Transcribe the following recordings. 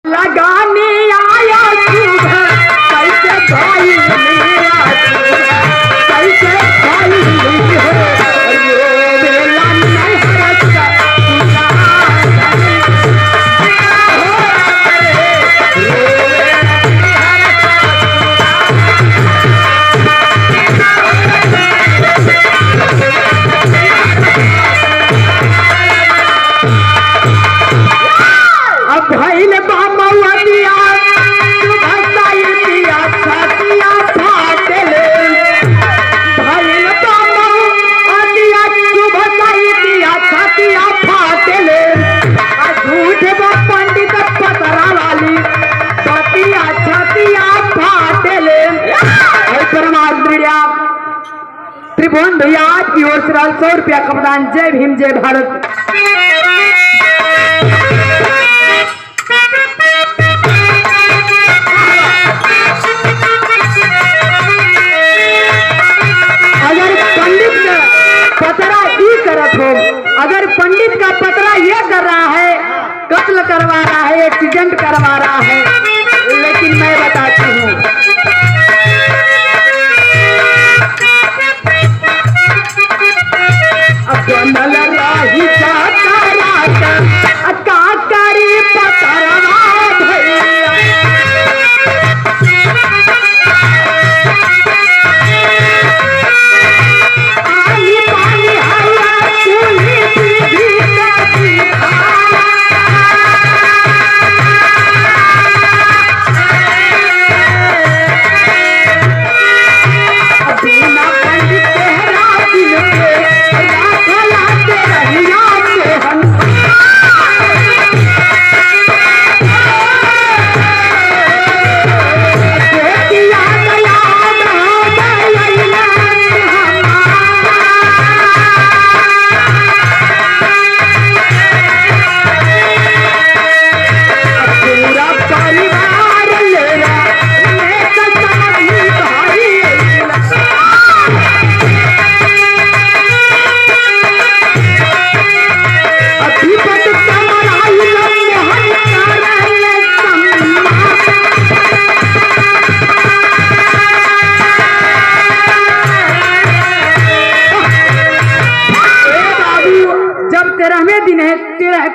लगाने आया कैसे भाई मेरा कैसे भाई त्रिभुवन भैया की ओर से 100 रुपया का प्रदान। जय भीम जय भारत। अगर पंडित का पतरा ये करत हो, अगर पंडित का पतरा ये कर रहा है, कत्ल करवा रहा है, एक्सीडेंट करवा रहा है, लेकिन मैं बताती हूँ बनल राही का करी पतरवा भैया पानी पानी हया चूल्ही सीधी बिना पंडित तेरा दिल के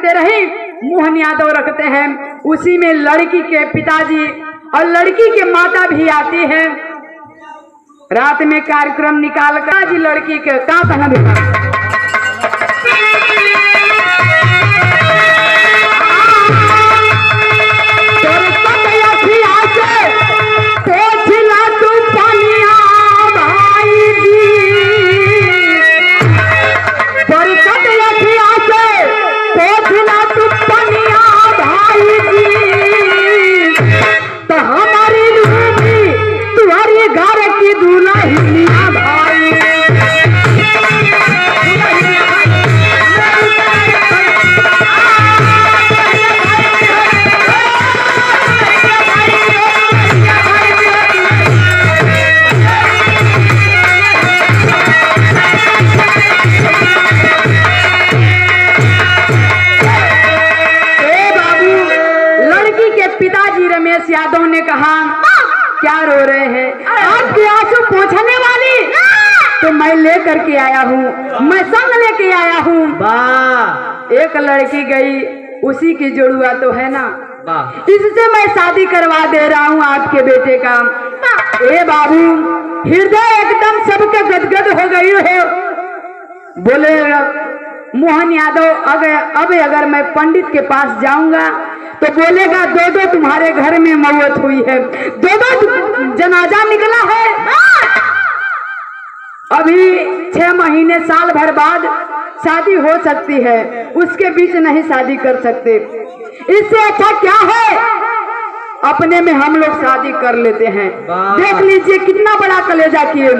तेरही मोहन यादव रखते हैं। उसी में लड़की के पिताजी और लड़की के माता भी आती है। रात में कार्यक्रम निकाल कर जी लड़की के कहाँ कहना देखा यादव ने कहा क्या रो रहे हैं? आपके आंसू पोंछने वाली तो मैं लेकर के आया हूँ, मैं संग लेके आया हूँ। वाह, एक लड़की गई उसी की जुड़वा तो है ना, इससे मैं शादी करवा दे रहा हूँ आपके बेटे का। ए बाबू, हृदय एकदम सबके गदगद हो गई है। बोले मोहन यादव अब अगर मैं पंडित के पास जाऊंगा तो बोलेगा दो तुम्हारे घर में मौत हुई है, दो जनाजा निकला है। अभी 6 महीने साल भर बाद शादी हो सकती है, उसके बीच नहीं शादी कर सकते। इससे अच्छा क्या है अपने में हम लोग शादी कर लेते हैं। देख लीजिए कितना बड़ा कलेजा किए।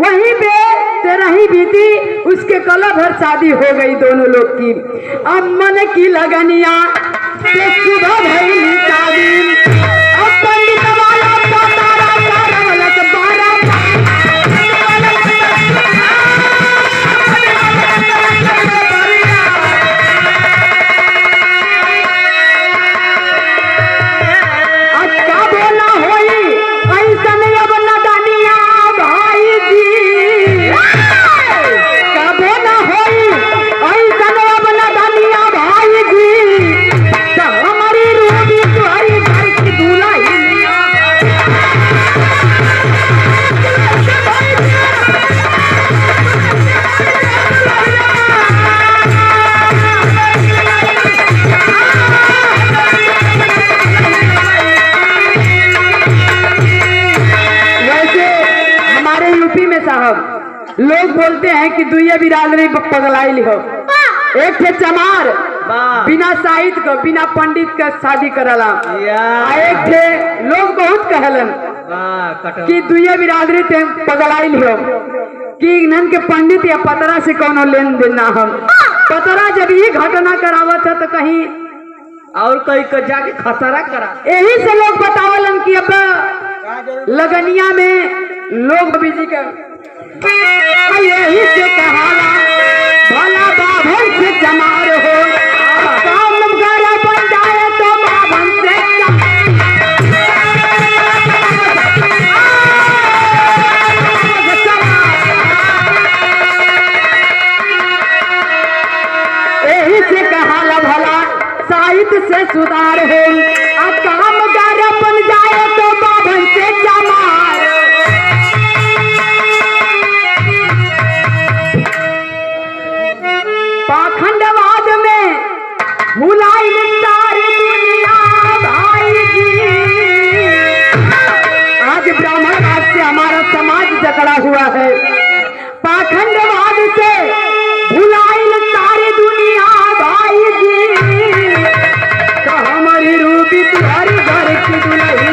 वहीं पे तेरही बीती, उसके कल भर शादी हो गई दोनों लोग की। अब मन की लगनिया सुबह भई शादी, अब पंडित वाला पतारा करवलत बारा लोग बोलते हैं कि दुइये बिरादरी पगलाइल हो। एक थे चमार बिना साहित्य को बिना पंडित के शादी करला, एक थे लोग बहुत कहलन कि दुइये बिरादरी ते पगलाइल हो कि नन के पंडित या पतरा से कोनो लेन देन ना हो। पतरा जब ये घटना करावत है तो कहीं और कहीं को जाके खतरा करा। यही से लोग बतावलन कि अब लगनिया में लोग बिजी का यही से कहाला भला बाभन से जमार हो, काम घर बन जाए तो बाभन से यही से कहाला भला साहित्य से सुधार हो, काम घर बन जाए तो बाभन से जमार। पाखंडवाद में भुलाई सारी दुनिया भाई जी, आज ब्राह्मणवाद से हमारा समाज जकड़ा हुआ है। पाखंडवाद से भुलाई सारी दुनिया भाई जी, तो हमारी रूपी तुम्हारी घर की दुल्हन